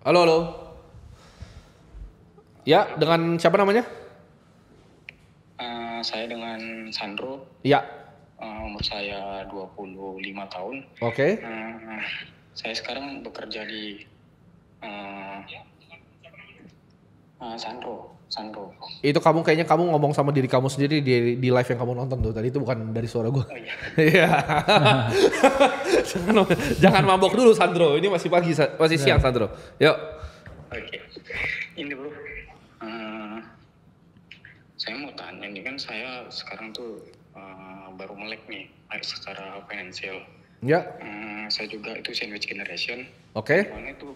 Halo, halo. Ya, dengan siapa namanya? Saya dengan Sandro. Ya. Umur saya 25 tahun. Oke. Saya sekarang bekerja di Sandro. Itu kayaknya kamu ngomong sama diri kamu sendiri di live yang kamu nonton tuh. Tadi itu bukan dari suara gue. Oh iya. Iya. jangan mabok dulu Sandro. Ini masih pagi, masih siang Sandro. Yuk. Oke. Ini bro. Saya mau tanya nih, kan saya sekarang tuh baru melek nih secara finansial. Ya. Saya juga itu sandwich generation. Oke. Dimana itu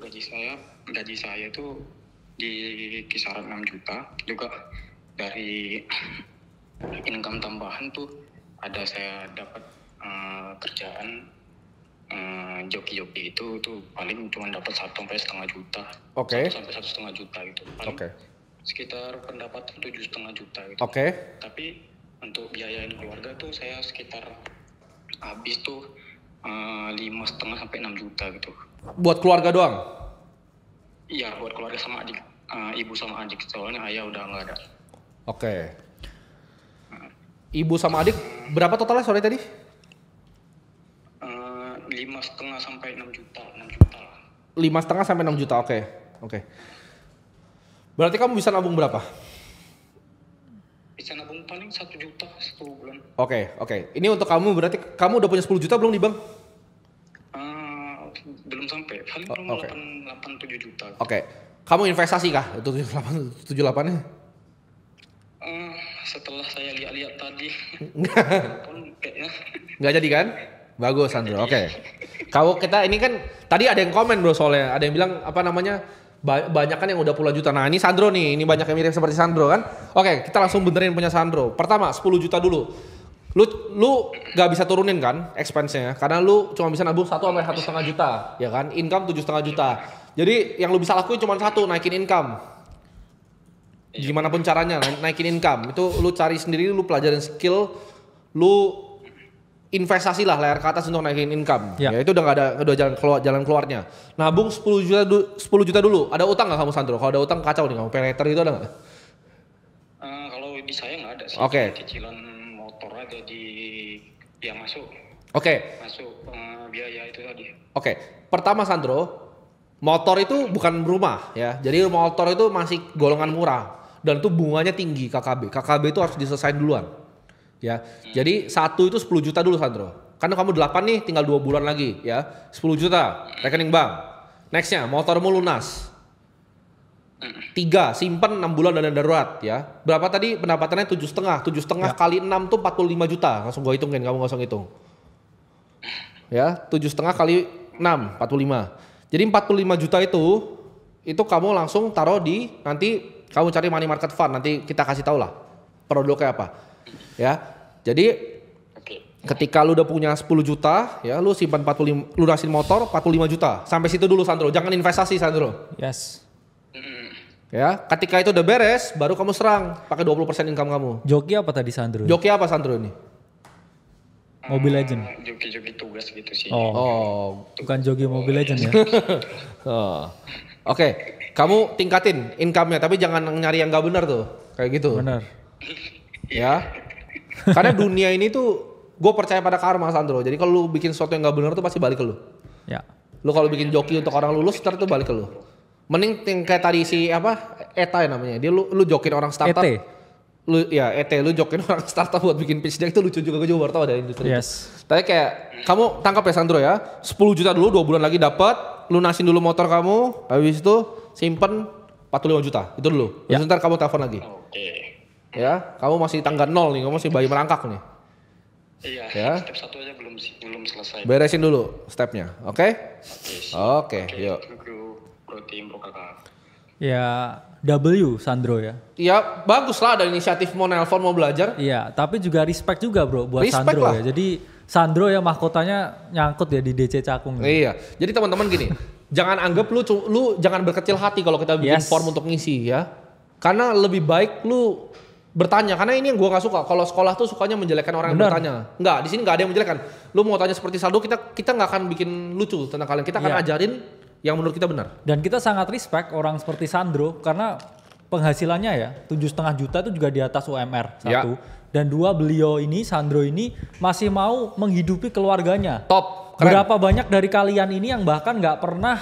gaji saya tuh di kisaran 6 juta. Juga dari income tambahan tuh ada saya dapat kerjaan joki-joki itu tuh paling cuma dapat 1,5 juta. Oke. 1 sampai 1,5 juta gitu. Oke. Sekitar pendapatan 7,5 juta gitu. Oke. Tapi untuk biayain keluarga tuh saya sekitar habis tuh 5,5 sampai 6 juta gitu. Buat keluarga doang? Iya, buat keluarga sama adik, ibu sama adik, soalnya ayah udah nggak ada. Oke. Ibu sama adik berapa totalnya sore tadi? 5,5 sampai 6 juta lah. 5,5 sampai 6 juta, oke. Berarti kamu bisa nabung berapa? Bisa nabung paling 1 juta 1 bulan. Oke. Ini untuk kamu, berarti kamu udah punya 10 juta belum di bank? Belum sampai, paling belum 8-7 juta. Oke. Kamu investasi kah? Itu 78-nya? Setelah saya lihat-lihat tadi, kayaknya. Nggak jadi kan? Bagus Sandro, oke. Kita ini kan, tadi ada yang komen bro soalnya, ada yang bilang banyak kan yang udah puluhan juta. Nah ini Sandro nih, ini banyak yang mirip seperti Sandro kan. Oke, kita langsung benerin punya Sandro. Pertama 10 juta dulu. Lu gak bisa turunin kan expense-nya, karena lu cuma bisa nabung 1 sampai 1,5 juta, ya kan? Income 7,5 juta. Jadi yang lu bisa lakuin cuma satu, naikin income. Gimana pun caranya naikin income. Itu lu cari sendiri, lu pelajarin skill, lu investasi lah layar ke atas untuk naikin income. Ya itu udah gak ada jalan keluarnya. Nabung 10 juta dulu. Ada utang gak kamu Sandro? Kalau ada utang kacau nih kamu. Paylater itu ada gak? Kalau di saya nggak ada sih. Oke. Cicilan motor aja yang masuk. Oke. Masuk biaya itu tadi. Oke. Pertama Sandro, motor itu bukan rumah ya. Jadi motor itu masih golongan murah dan itu bunganya tinggi KKB. KKB itu harus diselesaikan duluan. Ya. Jadi 1 itu 10 juta dulu Sandro. Karena kamu 8 nih tinggal 2 bulan lagi ya. 10 juta rekening bank. Nextnya motormu lunas. 3 simpen 6 bulan dana darurat ya. Berapa tadi pendapatannya 7,5. 7,5 kali 6 tuh 45 juta. Langsung gue hitungin, kamu gak usah ngitung. Ya, 7,5 kali 6 45. Jadi 45 juta itu kamu langsung taruh di, nanti kamu cari money market fund, nanti kita kasih tahu lah produknya apa. Ya. Jadi ketika lu udah punya 10 juta ya, lu simpan 45, lunasin motor 45 juta. Sampai situ dulu Sandro, jangan investasi Sandro. Yes. Ya, ketika itu udah beres, baru kamu serang pakai 20% income kamu. Joki apa tadi Sandro? Joki apa Sandro ini? Mobile Legend. Joki-joki tugas gitu sih. Bukan joki Mobile Legend ya. Oke. Kamu tingkatin income-nya, tapi jangan nyari yang gak benar tuh, kayak gitu. Benar. Ya. Karena dunia ini tuh, gue percaya pada karma Sandro. Jadi kalau lu bikin sesuatu yang gak benar tuh pasti balik ke lu. Ya. Lu kalau bikin joki untuk orang lulus, ntar tuh balik ke lu. Mending kayak tadi si Eta ya namanya. Dia lu jokin orang startup. Lu jokin orang startup buat bikin pitch deck itu lucu juga, gue juga baru tahu ada industri. Yes. Tapi kayak kamu tangkap ya Sandro ya. 10 juta dulu 2 bulan lagi dapat, lunasin dulu motor kamu, habis itu simpen 45 juta. Itu dulu. Terus ntar kamu telepon lagi. Ya, kamu masih tangga 0 nih, kamu masih bayi merangkak nih. Iya, ya. Step 1 aja belum selesai. Beresin dulu stepnya, oke? Oke, yuk. Ya W Sandro ya. Iya bagus lah ada inisiatif mau nelpon mau belajar. Iya tapi juga respect juga bro buat respect Sandro lah. Ya. Jadi Sandro ya mahkotanya nyangkut ya di DC Cakung. Iya. Jadi teman-teman gini, jangan anggap lu jangan berkecil hati kalau kita bikin form untuk ngisi ya. Karena lebih baik lu bertanya, karena ini yang gue nggak suka. Kalau sekolah tuh sukanya menjelekkan orang yang bertanya. Enggak, di sini nggak ada yang menjelekkan. Lu mau tanya seperti Saldo, kita nggak akan bikin lucu tentang kalian. Kita akan ajarin yang menurut kita benar. Dan kita sangat respect orang seperti Sandro karena penghasilannya ya 7,5 juta itu juga di atas UMR satu. Dan dua, beliau ini Sandro ini masih mau menghidupi keluarganya. Top. Keren. Berapa banyak dari kalian ini yang bahkan nggak pernah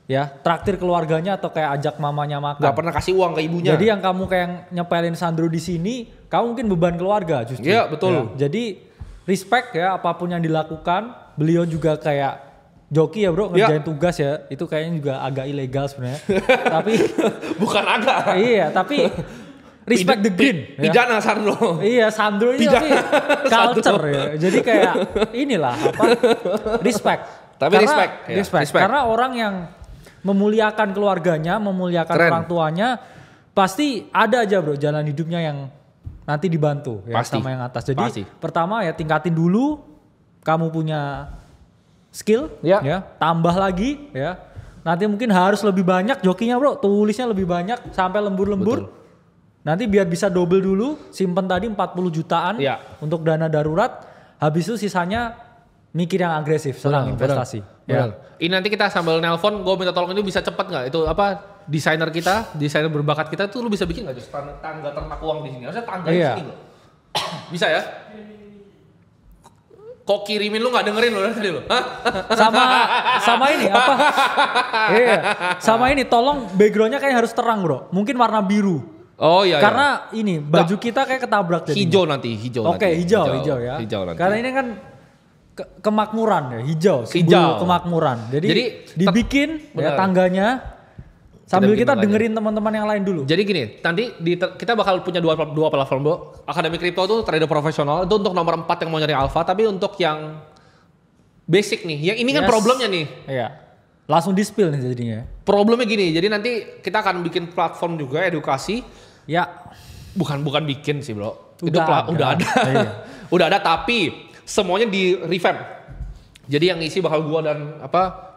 ya traktir keluarganya atau kayak ajak mamanya makan. Gak pernah kasih uang ke ibunya. Jadi yang kamu kayak nyepelin Sandro di sini, kamu mungkin beban keluarga justru. Iya betul. Ya, jadi respect ya apapun yang dilakukan. Beliau juga kayak joki ya bro, ngerjain tugas ya. Itu kayaknya juga agak ilegal sebenarnya. Tapi bukan agak. Iya, tapi respect the green. Pidana Sandro. Iya, Sandro ini tapi culture ya. Jadi kayak inilah apa? Respect. Tapi respect. Karena orang yang memuliakan keluarganya, memuliakan orang tuanya, pasti ada aja bro jalan hidupnya yang nanti dibantu ya sama yang atas. Jadi pertama ya tingkatin dulu kamu punya skill ya, tambah lagi ya. Nanti mungkin harus lebih banyak jokinya bro, tulisnya lebih banyak sampai lembur-lembur. Nanti biar bisa double dulu, simpen tadi 40 jutaan untuk dana darurat, habis itu sisanya mikir yang agresif senang investasi. Ya. Ini nanti kita sambil nelpon, gue minta tolong ini bisa cepat nggak? Itu apa desainer berbakat kita tuh lu bisa bikin nggak tuh tangga ternak uang di sini? Harusnya tangga di sini loh. Bisa ya? Kok kirimin lu nggak dengerin lo tadi lo? Sama ini apa? Iya. Sama ini tolong backgroundnya kayak harus terang bro. Mungkin warna biru. Oh iya. Karena ini baju kita kayak ketabrak jadi. Hijau nanti. Oke, hijau ya. Hijau nanti. Karena ini kan kemakmuran ya, hijau. Kemakmuran. Jadi dibikin ya tangganya sambil kita dengerin teman-teman yang lain dulu. Jadi gini, nanti kita bakal punya dua platform bro. Akademi Kripto itu trader profesional, itu untuk nomor 4 yang mau nyari alpha, tapi untuk yang basic nih, yang ini kan problemnya nih. Iya. Langsung di-spill nih jadinya. Problemnya gini, jadi nanti kita akan bikin platform juga edukasi. Ya. Bukan bikin sih bro. Udah ada. Iya. Udah ada tapi semuanya di revamp. Jadi yang isi bakal gua dan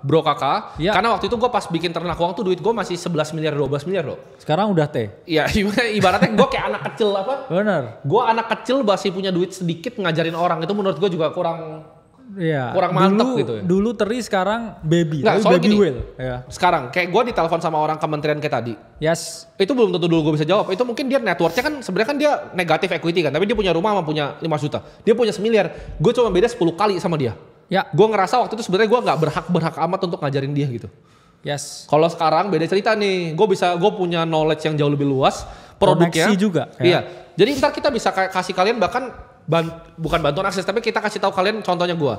bro kakak. Ya. Karena waktu itu gua pas bikin ternak uang tuh duit gua masih 11 miliar 12 miliar loh. Sekarang udah T. Iya ibaratnya gua kayak anak kecil Bener. Gua anak kecil masih punya duit sedikit ngajarin orang. Itu menurut gua juga kurang mantep gitu ya. Dulu teri sekarang baby. Nggak, soalnya baby gini, whale. Ya. Sekarang kayak gue ditelepon sama orang kementerian kayak tadi. Yes. Itu belum tentu dulu gue bisa jawab. Itu mungkin dia networknya kan sebenarnya kan dia negatif equity kan. Tapi dia punya rumah sama punya 5 juta. Dia punya 1 miliar. Gue cuma beda 10 kali sama dia. Ya. Gue ngerasa waktu itu sebenarnya gue nggak berhak amat untuk ngajarin dia gitu. Yes. Kalau sekarang beda cerita nih. Gue punya knowledge yang jauh lebih luas. Produknya. Koneksi juga. Ya. Iya. Jadi ntar kita bisa kasih kalian bahkan bukan bantuan akses tapi kita kasih tahu kalian contohnya gue.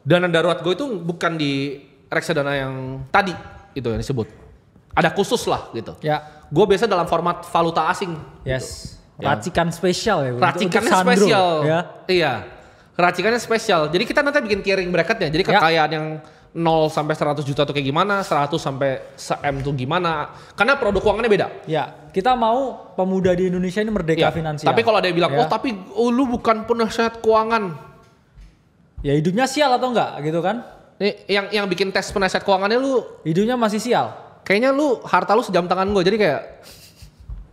Dana darurat gue itu bukan di reksadana yang tadi itu yang disebut. Ada khusus lah gitu. Ya. Gue biasa dalam format valuta asing. Yes. Gitu. Racikan spesial ya. Racikannya spesial. Ya. Iya. Racikannya spesial. Jadi kita nanti bikin tiering bracketnya. Jadi kekayaan yang 0 sampai 100 juta tuh kayak gimana, 100 sampai 1 M tuh gimana. Karena produk keuangannya beda. Ya, kita mau pemuda di Indonesia ini merdeka finansial. Tapi kalau ada yang bilang, tapi lu bukan penasihat keuangan. Ya hidupnya sial atau enggak gitu kan? Yang bikin tes penasihat keuangannya lu hidupnya masih sial. Kayaknya lu harta lu sejam tangan gue. Jadi kayak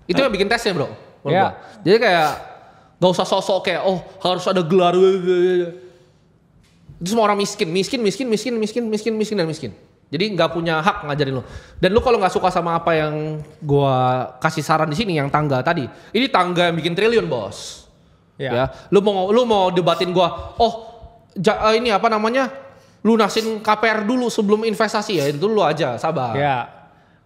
itu yang bikin tesnya bro. Ya. Jadi kayak gak usah sosok kayak harus ada gelar. Itu semua orang miskin. Jadi nggak punya hak ngajarin lo. Dan lu kalau nggak suka sama apa yang gua kasih saran di sini yang tangga tadi, ini tangga yang bikin triliun bos. Ya. Lu mau debatin gua, ini apa namanya? Lunasin KPR dulu sebelum investasi ya. Itu lu aja sabar. Ya.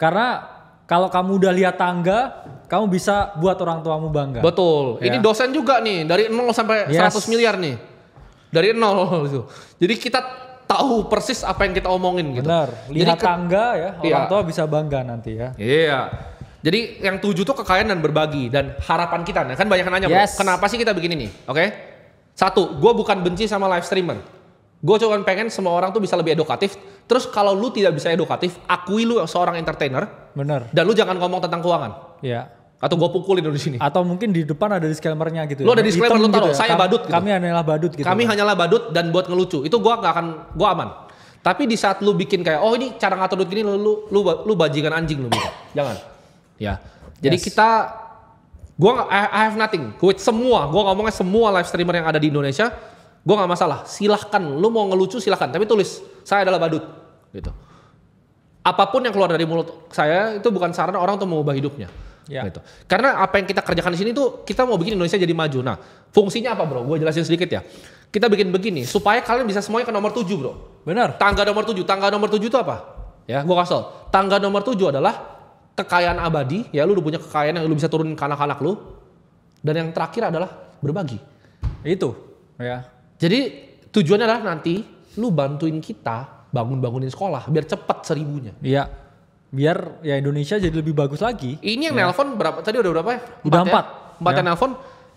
Karena kalau kamu udah lihat tangga, kamu bisa buat orang tuamu bangga. Betul. Ya. Ini dosen juga nih dari 0 sampai 100 miliar nih. Dari 0 gitu. Jadi kita tahu persis apa yang kita omongin gitu. Benar. Lihat tangga ya, orang tua bisa bangga nanti ya. Iya. Jadi yang 7 tuh kekayaan dan berbagi dan harapan kita. Nah, kan banyak yang nanya, bro, kenapa sih kita bikin ini? Oke. 1, gue bukan benci sama live streamer. Gue cuma pengen semua orang tuh bisa lebih edukatif. Terus kalau lu tidak bisa edukatif, akui lu seorang entertainer. Benar. Dan lu jangan ngomong tentang keuangan. Iya. Atau gue pukulin lu di sini. Atau mungkin di depan ada disclaimer-nya gitu. Lu ada disclaimer lu taruh, gitu ya? Saya badut gitu. Kami hanyalah badut gitu. Kami hanyalah badut dan buat ngelucu. Itu gue aman. Tapi di saat lu bikin kayak, ini cara ngatur duit gini, lu bajingan anjing lu bisa. Jangan. Ya. Jadi I have nothing with semua. Gue ngomongnya semua live streamer yang ada di Indonesia, gue nggak masalah. Silahkan, lu mau ngelucu silahkan. Tapi tulis, saya adalah badut. Gitu. apapun yang keluar dari mulut saya itu bukan saran orang untuk mengubah hidupnya. Ya. Gitu. Karena apa yang kita kerjakan di sini tuh kita mau bikin Indonesia jadi maju. Nah, fungsinya apa, Bro? Gue jelasin sedikit ya. Kita bikin begini supaya kalian bisa semuanya ke nomor 7, Bro. Benar. Tangga nomor 7. Tangga nomor 7 itu apa? Ya, gue kasih tau. Tangga nomor 7 adalah kekayaan abadi. Ya, lu udah punya kekayaan yang lu bisa turunin ke anak-anak lu. Dan yang terakhir adalah berbagi. Itu, ya. Jadi tujuannya adalah nanti lu bantuin kita bangunin sekolah biar cepat 1000-nya. Iya. Biar ya Indonesia jadi lebih bagus lagi. Ini yang nelpon berapa? Tadi udah berapa ya? Udah 4. 4 yang nelpon.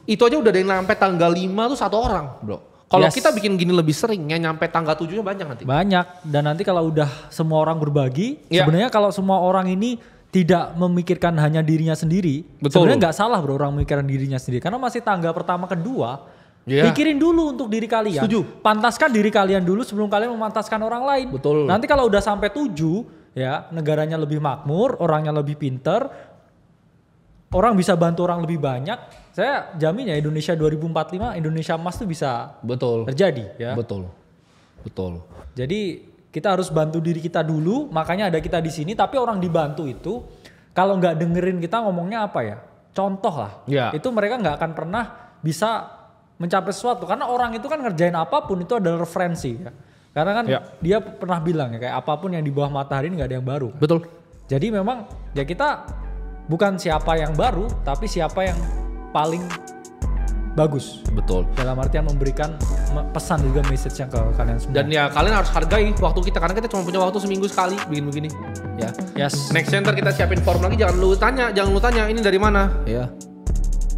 Itu aja udah ada yang sampai tanggal 5 tuh 1 orang, Bro. Kalau kita bikin gini lebih sering, yang nyampe tanggal 7-nya banyak nanti. Banyak. Dan nanti kalau udah semua orang berbagi, sebenarnya kalau semua orang ini tidak memikirkan hanya dirinya sendiri, sebenarnya nggak salah, Bro, orang memikirkan dirinya sendiri. Karena masih tangga pertama kedua, pikirin dulu untuk diri kalian. Setuju. Pantaskan diri kalian dulu sebelum kalian memantaskan orang lain. Betul. Nanti kalau udah sampai 7, ya negaranya lebih makmur, orangnya lebih pinter, orang bisa bantu orang lebih banyak. Saya jamin ya Indonesia 2045, Indonesia emas tuh bisa terjadi. Ya. Betul. Jadi kita harus bantu diri kita dulu, makanya ada kita di sini. Tapi orang dibantu itu kalau nggak dengerin kita ngomongnya apa ya? Contoh lah. Ya. Itu mereka nggak akan pernah bisa mencapai sesuatu. Karena orang itu kan ngerjain apapun itu adalah referensi. Ya. Karena kan dia pernah bilang ya kayak apapun yang di bawah matahari ini nggak ada yang baru. Betul. Jadi memang ya kita bukan siapa yang baru, tapi siapa yang paling bagus. Betul. Dalam artian memberikan pesan juga message-nya ke kalian semua. Dan ya kalian harus hargai waktu kita karena kita cuma punya waktu seminggu sekali bikin begini. Ya. Yes. Next center kita siapin form lagi, jangan lu tanya ini dari mana. Ya.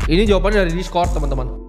Ini jawabannya dari Discord, teman-teman.